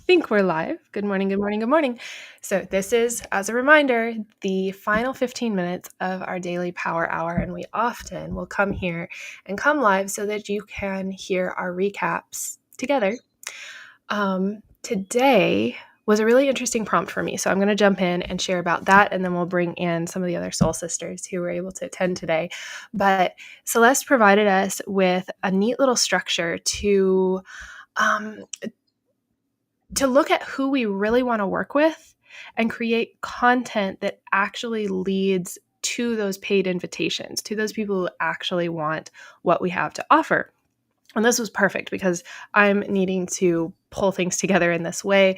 think we're live. Good morning, good morning, good morning. So, this is, as a reminder, the final 15 minutes of our daily power hour, and we often will come here and come live so that you can hear our recaps together. Today was a really interesting prompt for me, so I'm going to jump in and share about that, and then we'll bring in some of the other soul sisters who were able to attend today. But Celeste provided us with a neat little structure to look at who we really want to work with and create content that actually leads to those paid invitations, to those people who actually want what we have to offer. And this was perfect because I'm needing to pull things together in this way.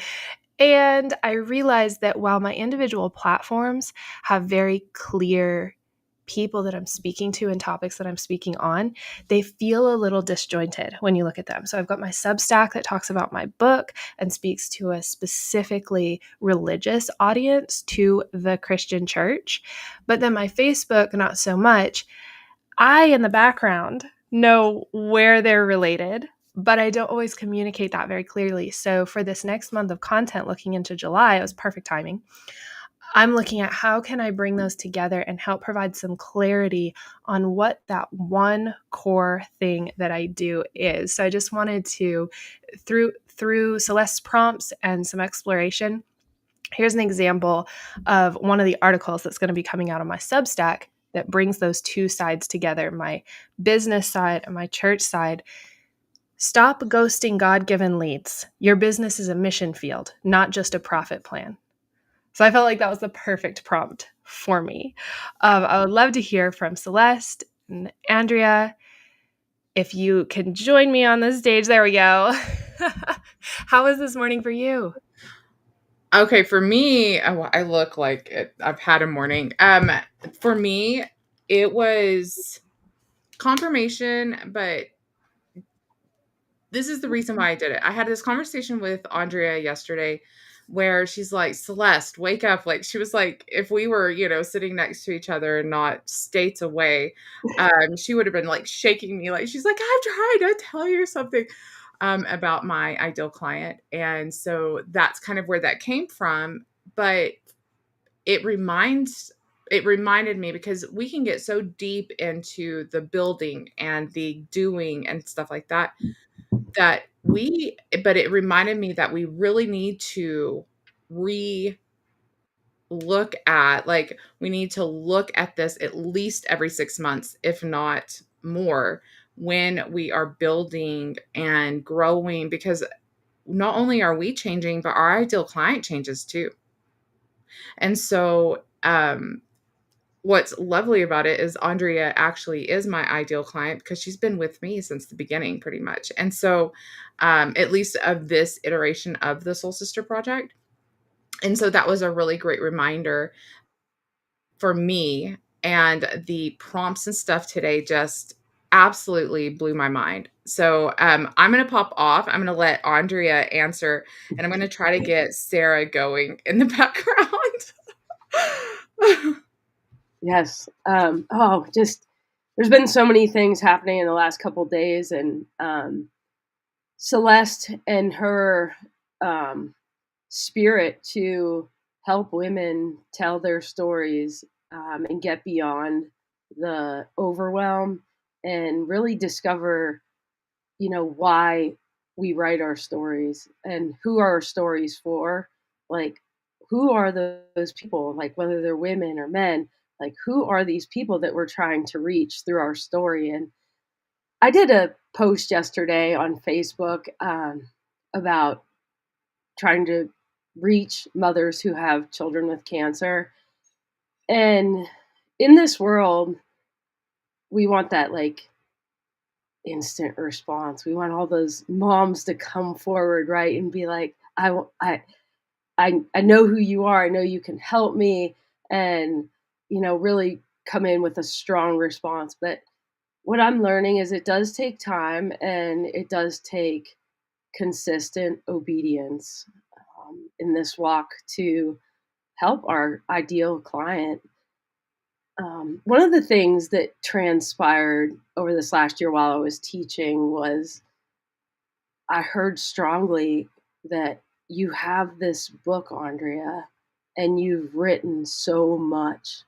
And I realized that while my individual platforms have very clear people that I'm speaking to and topics that I'm speaking on, they feel a little disjointed when you look at them. So I've got my Substack that talks about my book and speaks to a specifically religious audience, to the Christian church. But then my Facebook, not so much. I, in the background, know where they're related, but I don't always communicate that very clearly. So for this next month of content looking into July, it was perfect timing. I'm looking at how can I bring those together and help provide some clarity on what that one core thing that I do is. So I just wanted to, through Celeste's prompts and some exploration, here's an example of one of the articles that's going to be coming out on my Substack that brings those two sides together, my business side and my church side. Stop ghosting God-given leads. Your business is a mission field, not just a profit plan. So I felt like that was the perfect prompt for me. I would love to hear from Celeste and Andrea. If you can join me on the stage, there we go. How was this morning for you? Okay, for me, I look like I've had a morning. For me, it was confirmation, but this is the reason why I did it. I had this conversation with Andrea yesterday where she's like, Celeste, wake up. Like, she was like, if we were, sitting next to each other and not states away, she would have been like shaking me. Like, she's like, I'm trying to tell you something about my ideal client. And so that's kind of where that came from. But it reminded me, because we can get so deep into the building and the doing and stuff like that, but it reminded me that we really need to look at, like, we need to look at this at least every 6 months, if not more, when we are building and growing, because not only are we changing, but our ideal client changes too. And so, what's lovely about it is Andrea actually is my ideal client because she's been with me since the beginning, pretty much. And so, at least of this iteration of the Soul Sister Project. And so that was a really great reminder for me. And the prompts and stuff today just absolutely blew my mind. So I'm going to pop off. I'm going to let Andrea answer, and I'm going to try to get Sarah going in the background. Yes. There's been so many things happening in the last couple of days, and Celeste and her spirit to help women tell their stories and get beyond the overwhelm and really discover, why we write our stories and who are our stories for. Like, who are those people, like whether they're women or men, like who are these people that we're trying to reach through our story. And I did a post yesterday on Facebook about trying to reach mothers who have children with cancer. And in this world, we want that like instant response. We want all those moms to come forward, right, and be like, I know who you are. I know you can help me, and really come in with a strong response. But what I'm learning is it does take time, and it does take consistent obedience in this walk to help our ideal client. One of the things that transpired over this last year while I was teaching was I heard strongly that you have this book, Andrea, and you've written so much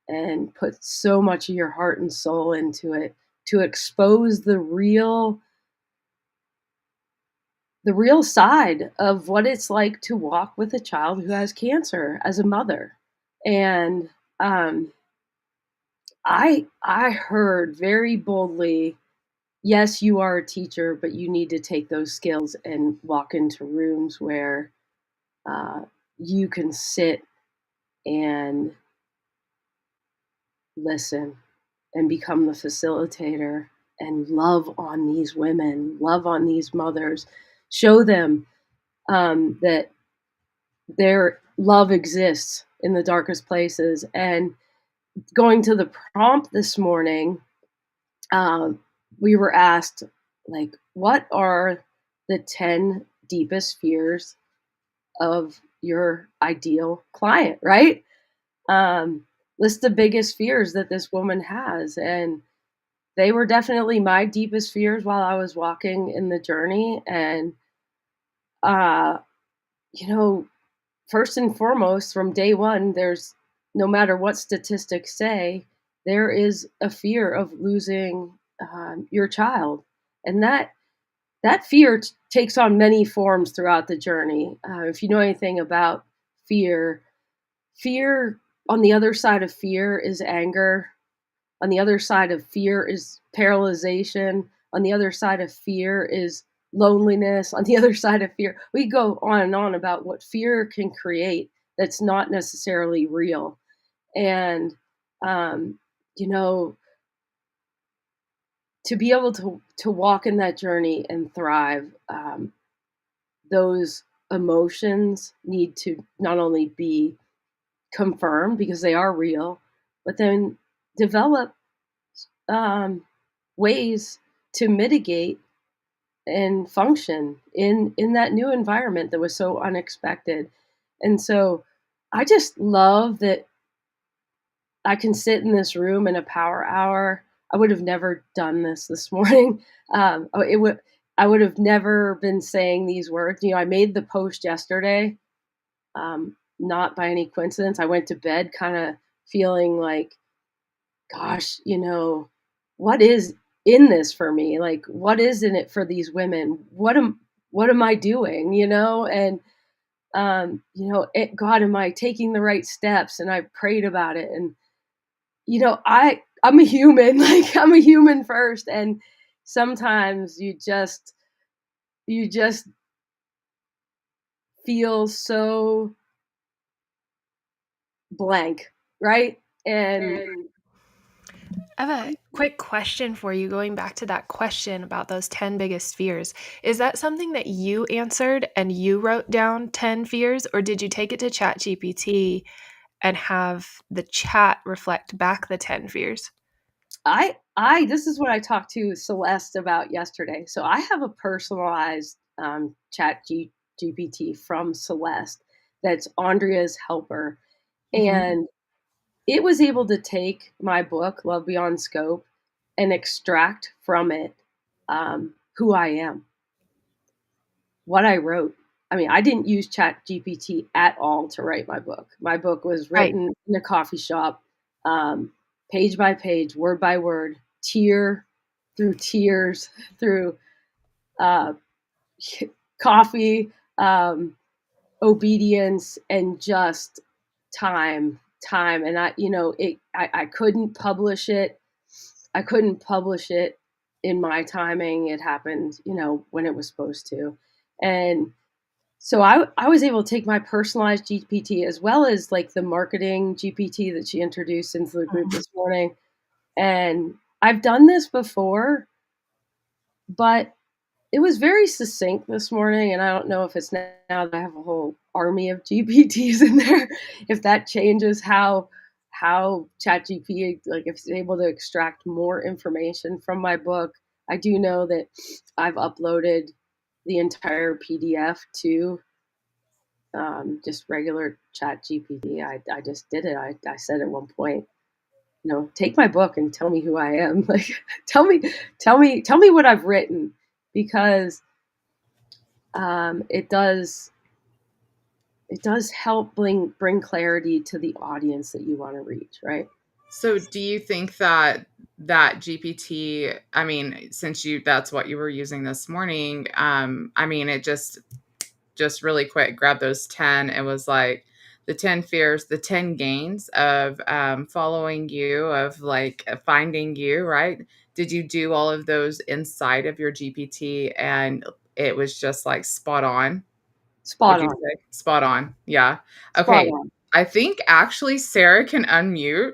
and put so much of your heart and soul into it to expose the real side of what it's like to walk with a child who has cancer as a mother. And I heard very boldly, yes, you are a teacher, but you need to take those skills and walk into rooms where uh, you can sit and listen and become the facilitator and love on these women, love on these mothers, show them that their love exists in the darkest places. And going to the prompt this morning, um, we were asked, like, what are the 10 deepest fears of your ideal client, right? List the biggest fears that this woman has. And they were definitely my deepest fears while I was walking in the journey. And, uh, you know, first and foremost, from day one, there's no matter what statistics say, there is a fear of losing your child. And that fear takes on many forms throughout the journey. If you know anything about fear, fear on the other side of fear is anger. On the other side of fear is paralyzation. On the other side of fear is loneliness. On the other side of fear, we go on and on about what fear can create that's not necessarily real. And, um, you know, to be able to walk in that journey and thrive, those emotions need to not only be confirmed because they are real, but then develop ways to mitigate and function in that new environment that was so unexpected. And so I just love that I can sit in this room in a power hour. I would have never done this morning. It would I would have never been saying these words. You know, I made the post yesterday, not by any coincidence. I went to bed kind of feeling like, gosh, what is in this for me? Like, what is in it for these women? What am I doing? And God, am I taking the right steps? And I prayed about it, and I'm a human. Like, I'm a human first, and sometimes you just feel so blank, right? And I have a quick question for you, going back to that question about those 10 biggest fears. Is that something that you answered and you wrote down 10 fears, or did you take it to ChatGPT and have the chat reflect back the 10 fears? I this is what I talked to Celeste about yesterday. So I have a personalized chat GPT from Celeste that's Andrea's helper. Mhm. And it was able to take my book, Love Beyond Scope, and extract from it who I am, what I wrote. I mean, I didn't use Chat GPT at all to write my book. My book was Right. written in a coffee shop, um, page by page, word by word, tear through tears, through uh, coffee, obedience, and just time. And I couldn't publish it. I couldn't publish it in my timing. It happened, when it was supposed to. And so I was able to take my personalized GPT as well as like the marketing GPT that she introduced into the group Mhm. this morning. And I've done this before, but it was very succinct this morning. And I don't know if it's now that I have a whole army of GPTs in there, if that changes how ChatGPT, like, if it's able to extract more information from my book. I do know that I've uploaded the entire PDF to just regular chat GPT. I just did it. I said at one point, take my book and tell me who I am. Like, tell me what I've written, because it does. it does help bring clarity to the audience that you want to reach, right? So do you think that GPT, I mean, since that's what you were using this morning, I mean, it just really quick grab those 10. It was like the 10 fears, the 10 gains of following you, of like finding you, right? Did you do all of those inside of your GPT and it was just like spot on? Would Spot you on. say spot on? Yeah. Spot Okay. on. I think actually Sarah can unmute.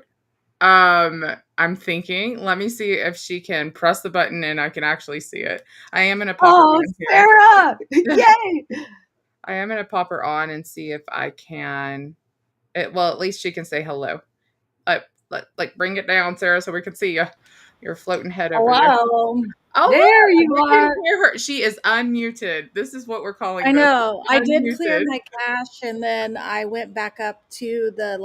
I'm thinking, let me see if she can press the button and I can actually see it. I am going to pop her Oh, on here. Sarah! Yay! I am going to pop her on and see if I can. Well, at least she can say hello. Like bring it down, Sarah, so we can see you. Your floating head over there. Hello. Oh, There look, you we can are. hear her. She is unmuted. This is what we're calling I this. know. I did clear Unmuted. my cache and then I went back up to the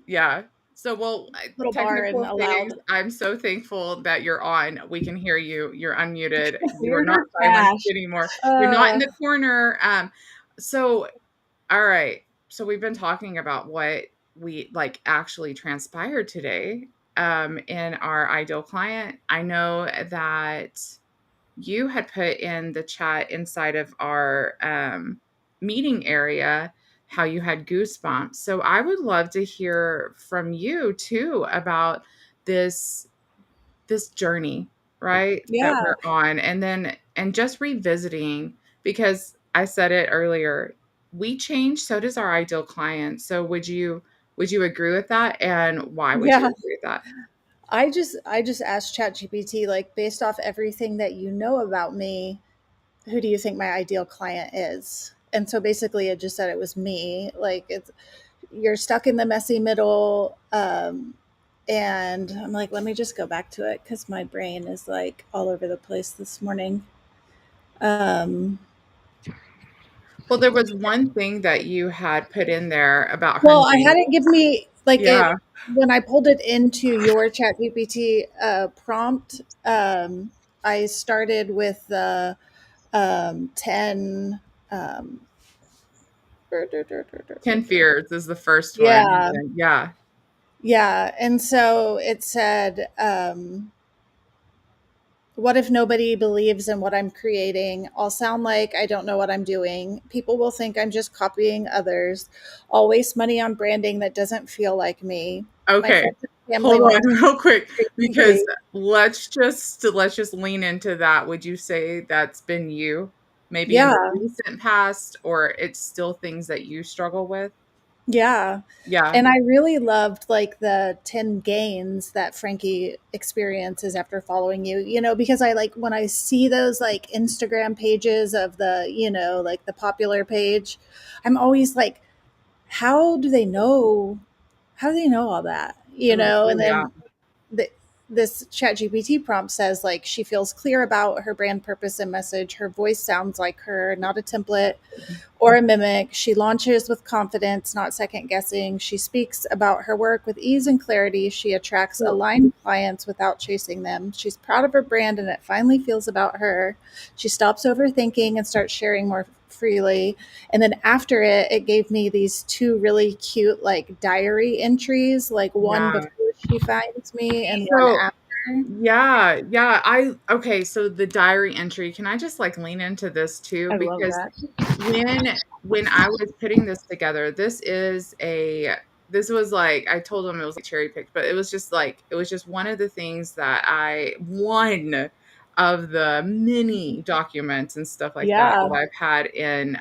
Yeah. So, well, little bar and technical things. allowed. I'm so thankful that you're on. We can hear you. You're unmuted. You are Cleared not her silenced cache. anymore. You're not in the corner. So all right. So we've been talking about what we like actually transpired today in our ideal client. I know that you had put in the chat inside of our meeting area how you had goosebumps. So I would love to hear from you too about this journey, right? That Yeah. we're on and just revisiting because I said it earlier, we change, so does our ideal client. So would you agree with that? And why would you Yeah. agree with that? I just asked ChatGPT, like, based off everything that you know about me, who do you think my ideal client is? And so basically it just said it was me. Like, it's you're stuck in the messy middle. And I'm like, let me just go back to it because my brain is like all over the place this morning. Um, Well, there was one thing that you had put in there about Well, I hunting. had it give me like Yeah. it when I pulled it into your chat GPT prompt. I started with the 10 um, 10 fears is the first one. yeah, Yeah. yeah. And so it said, what if nobody believes in what I'm creating? I'll sound like I don't know what I'm doing. People will think I'm just copying others. I'll waste money on branding that doesn't feel like me. My Okay. friends and family Hold won't on real quick because agree. let's just lean into that. Would you say that's been you maybe in Yeah, the recent past or it's still things that you struggle with? yeah. Yeah. And I really loved like the 10 gains that Frankie experiences after following you, because I like when I see those like Instagram pages of like the popular page, I'm always like, how do they know? How do they know all that? Ooh, And yeah. then the, this chat GPT prompt says like she feels clear about her brand purpose and message. Her voice sounds like her, not a template or a mimic. She launches with confidence, not second guessing. She speaks about her work with ease and clarity. She attracts Cool. aligned clients without chasing them. She's proud of her brand and it finally feels about her. She stops overthinking and starts sharing more freely. And then after it, it gave me these two really cute like diary entries, like one Yeah. before she finds me and one So after. yeah, yeah. Okay, so the diary entry, can I just like lean into this too? I love Because that. when I was putting this together, this was like I told them it was like cherry picked, but it was just one of the things that one of the many documents and stuff like that Yeah. that I've had in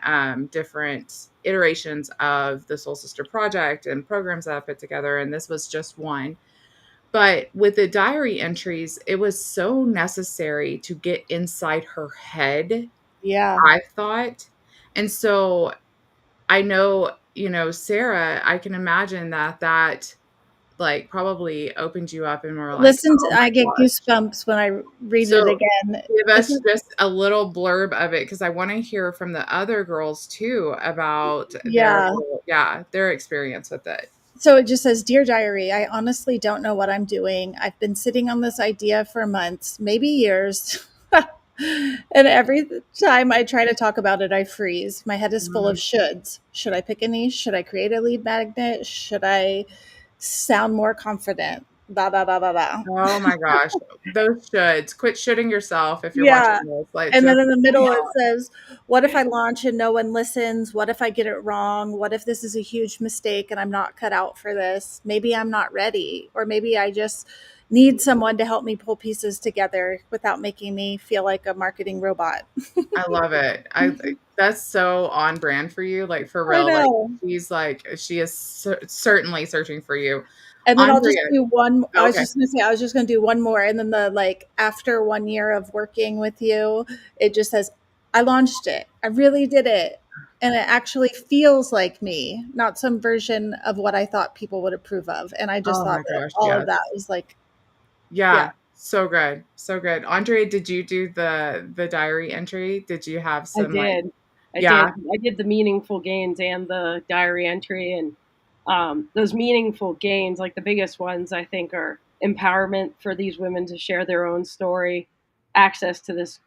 different iterations of the Soul Sister Project and programs that I put together, and this was just one. But with the diary entries, it was so necessary to get inside her head, Yeah. I thought. And so I know, Sarah, I can imagine that like probably opened you up and were like, Listen oh to, I my get gosh. goosebumps when I read it So again. give This us is, just a little blurb of it because I want to hear from the other girls too about yeah. their experience with it. So it just says, Dear Diary, I honestly don't know what I'm doing. I've been sitting on this idea for months, maybe years. And every time I try to talk about it, I freeze. My head is full of Mm. shoulds. Should I pick a niche? Should I create a lead magnet? Should I sound more confident? Da da da da da. Oh my gosh. Those shoulds. Quit shitting yourself if you're watching Yeah. this. Like, And then just in the come middle, it on. says, what if I launch and no one listens? What if I get it wrong? What if this is a huge mistake and I'm not cut out for this? Maybe I'm not ready. Or maybe I just need someone to help me pull pieces together without making me feel like a marketing robot. I love it. That's so on brand for you. Like for I real. know. She is certainly searching for you. And then I'll just Andrea. do one. I was Okay. just going to say, I was just going to do one more. And then the like, after 1 year of working with you, it just says, I launched it. I really did it. And it actually feels like me, not some version of what I thought people would approve of. And I just Oh thought my that gosh. all of Yes. that was like, yeah. Yeah. So good. So good. Andrea, did you do the diary entry? Did you have I some like, did. I yeah. did. I did the meaningful gains and the diary entry, and those meaningful gains, like the biggest ones, I think, are empowerment for these women to share their own story, access to this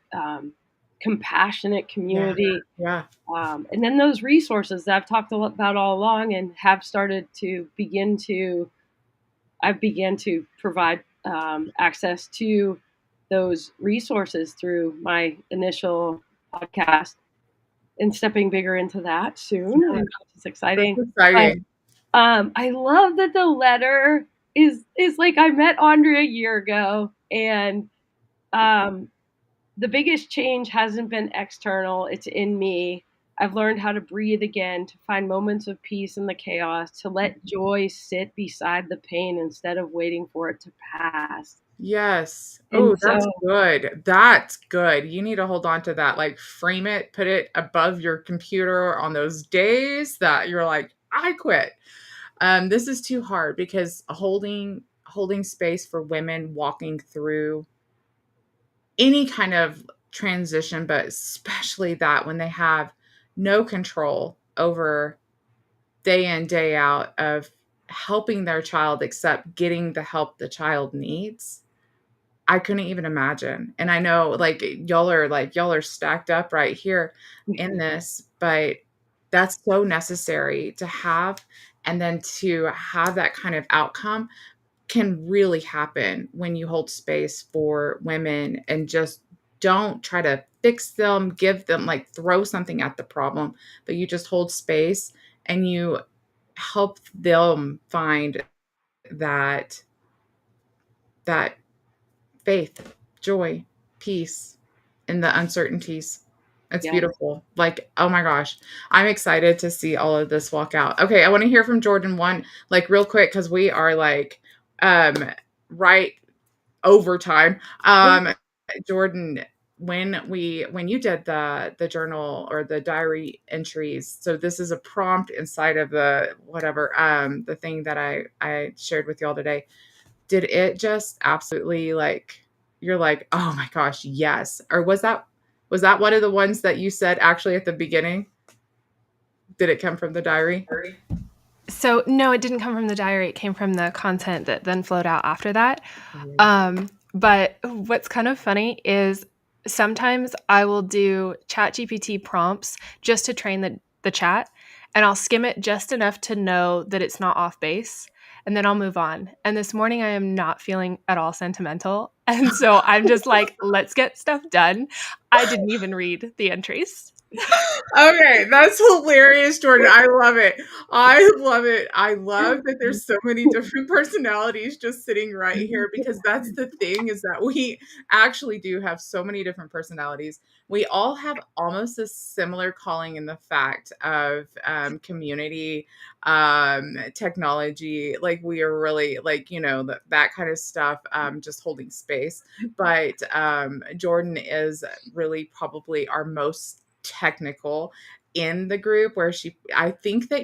compassionate Yeah. community, Yeah. and then those resources that I've talked about all along, and have started to I've began to provide access to those resources through my initial podcast, and stepping bigger into that soon, Yeah. which is That's exciting. But exciting. I love that the letter is like, I met Andrea a year ago, and um, the biggest change hasn't been external, it's in me. I've learned how to breathe again, to find moments of peace in the chaos, to let joy sit beside the pain instead of waiting for it to pass. Yes. Oh, And that's so, good. That's good. You need to hold on to that. Like frame it, put it above your computer on those days that you're like, I quit. This is too hard because holding space for women walking through any kind of transition, but especially that when they have no control over day in, day out of helping their child except getting the help the child needs. I couldn't even imagine. And I know y'all are stacked up right here in this, but that's so necessary to have, and then to have that kind of outcome can really happen when you hold space for women and just don't try to fix them, give them like throw something at the problem, but you just hold space and you help them find that that faith, joy, peace in the uncertainties. It's yes. beautiful. Like, oh my gosh, I'm excited to see all of this walk out. Okay, I want to hear from Jordan one, like real quick, because we are like um right over time. Jordan, when you did the journal or the diary entries, so this is a prompt inside of the whatever the thing that I shared with y'all today, did it just absolutely like you're like, "Oh my gosh, yes." Or was that one of the ones that you said actually at the beginning? Did it come from the diary? So, no, it didn't come from the diary. It came from the content that then flowed out after that. Mhm. But what's kind of funny is sometimes I will do ChatGPT prompts just to train the chat, and I'll skim it just enough to know that it's not off base, and then I'll move on. And this morning I am not feeling at all sentimental. And so I'm just like, let's get stuff done. I didn't even read the entries. Okay, that's hilarious, Jordan. I love it. I love it. I love that there's so many different personalities just sitting right here because that's the thing is that we actually do have so many different personalities. We all have almost a similar calling in the fact of community, technology. Like we are really like, that kind of stuff, just holding space. But Jordan is really probably our most technical in the group where I think that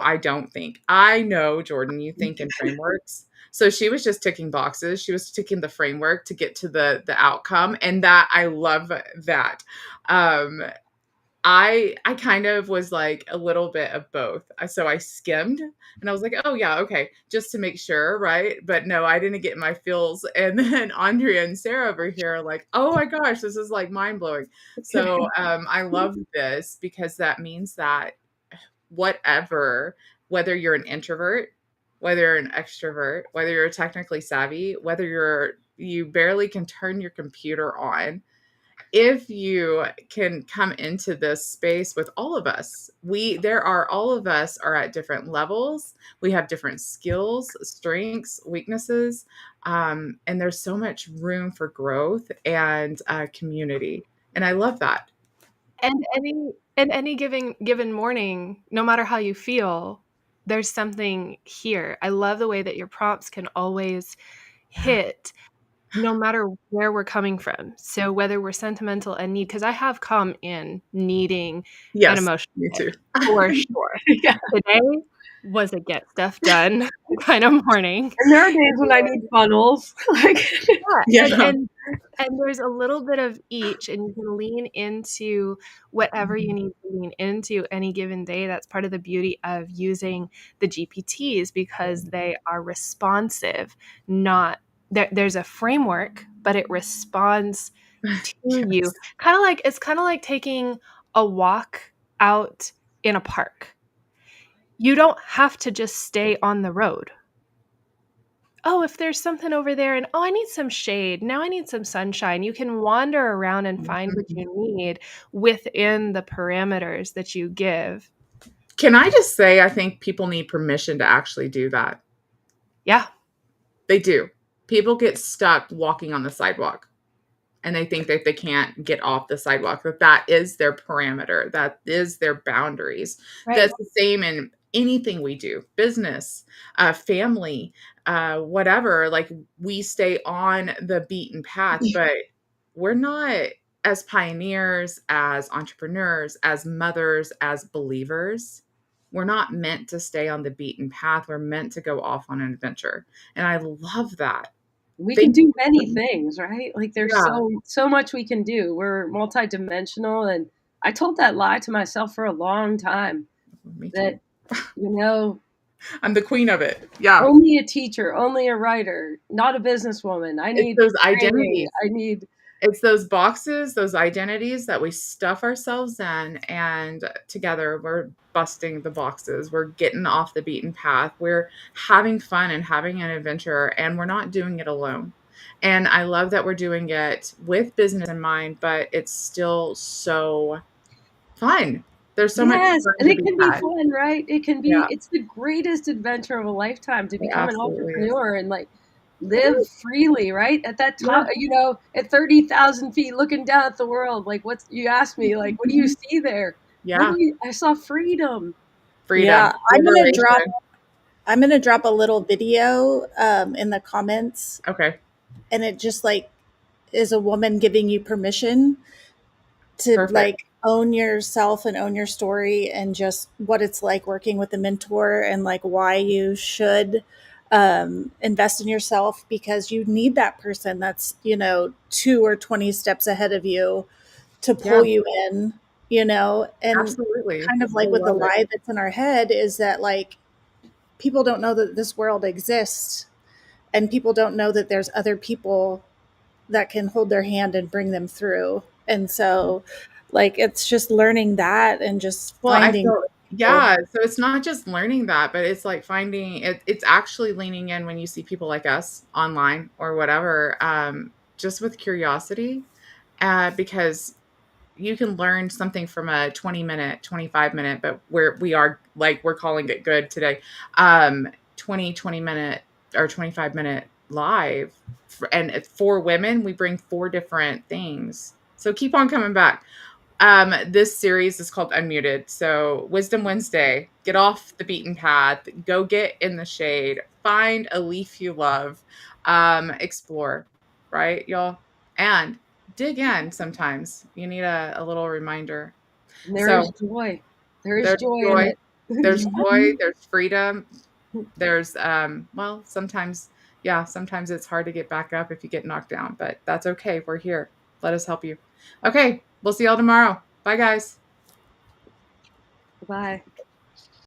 I don't think. I know, Jordan, you think in frameworks. So she was just ticking boxes. She was ticking the framework to get to the outcome. And that I love that. Um, I kind of was like a little bit of both. So I skimmed and I was like, oh yeah, okay, just to make sure, right? But no, I didn't get my feels. And then Andrea and Sarah over here are like, oh my gosh, this is like mind blowing. So I love this because that means that whatever, whether you're an introvert, whether you're an extrovert, whether you're technically savvy, whether you barely can turn your computer on, if you can come into this space with all of us, all of us are at different levels. We have different skills, strengths, weaknesses, and there's so much room for growth and community. And I love that. And any given morning, no matter how you feel, there's something here. I love the way that your prompts can always hit no matter where we're coming from. So whether we're sentimental and need, because I have come in needing an Yes, emotional me too. for sure. Yeah. Today was a get stuff done kind of morning. And there are days when I need funnels. Yeah, Yeah. and there's a little bit of each, and you can lean into whatever you need to lean into any given day. That's part of the beauty of using the GPTs, because they are responsive. Not there's a framework, but it responds to you. Yes. It's kind of like taking a walk out in a park. You don't have to just stay on the road. Oh, if there's something over there and, oh, I need some shade. Now I need some sunshine. You can wander around and find what you need within the parameters that you give. Can I just say, I think people need permission to actually do that. Yeah. They do. People get stuck walking on the sidewalk and they think that they can't get off the sidewalk, that is their parameter. That is their boundaries. Right. That's the same in anything we do, business, family, whatever. Like, we stay on the beaten path, but we're not, as pioneers, as entrepreneurs, as mothers, as believers, we're not meant to stay on the beaten path. We're meant to go off on an adventure. And I love that. We can Thank do you. many things, right? Like there's Yeah. so much we can do. We're multidimensional, and I told that lie to myself for a long time Me too. that I'm the queen of it. Yeah. only a teacher, only a writer, not a businesswoman. I need It's those training. identities. It's those boxes, those identities that we stuff ourselves in, and together we're busting the boxes. We're getting off the beaten path. We're having fun and having an adventure, and we're not doing it alone. And I love that we're doing it with business in mind, but it's still so fun. There's so much Yes, fun and to it be can be had. fun, right? Yeah, It's the greatest adventure of a lifetime to it become an absolutely is. entrepreneur and like It live is. freely, right? At that Yeah. top, at 30,000 feet looking down at the world, like you asked me, like, what do you see there? Yeah. I saw freedom. Freedom, Yeah, liberation. I'm gonna drop a little video in the comments, Okay. and it just like is a woman giving you permission to Perfect. like own yourself and own your story, and just what it's like working with a mentor, and like why you should invest in yourself, because you need that person that's 2 or 20 steps ahead of you to Yeah, pull you in, and absolutely. kind of I like with the love it. lie that's in our head is that like people don't know that this world exists, and people don't know that there's other people that can hold their hand and bring them through. And so like it's just learning that and just Well, I finding feel, people. yeah, so it's not just learning that, but it's like finding it, it's actually leaning in when you see people like us online or whatever, just with curiosity, because you can learn something from a 20-minute, 25-minute, but we are like, we're calling it good today, 20-minute or 25-minute live. And for women, we bring 4 different things. So keep on coming back. This series is called Unmuted. So Wisdom Wednesday, get off the beaten path, go get in the shade, find a leaf you love, explore, right, y'all? And dig in sometimes. You need a little reminder. And there is So joy. There is there's joy in joy, it. there's joy, there's freedom, there's well, sometimes, yeah, sometimes it's hard to get back up if you get knocked down, but that's okay. We're here. Let us help you. Okay, we'll see y'all tomorrow. Bye, guys. Bye.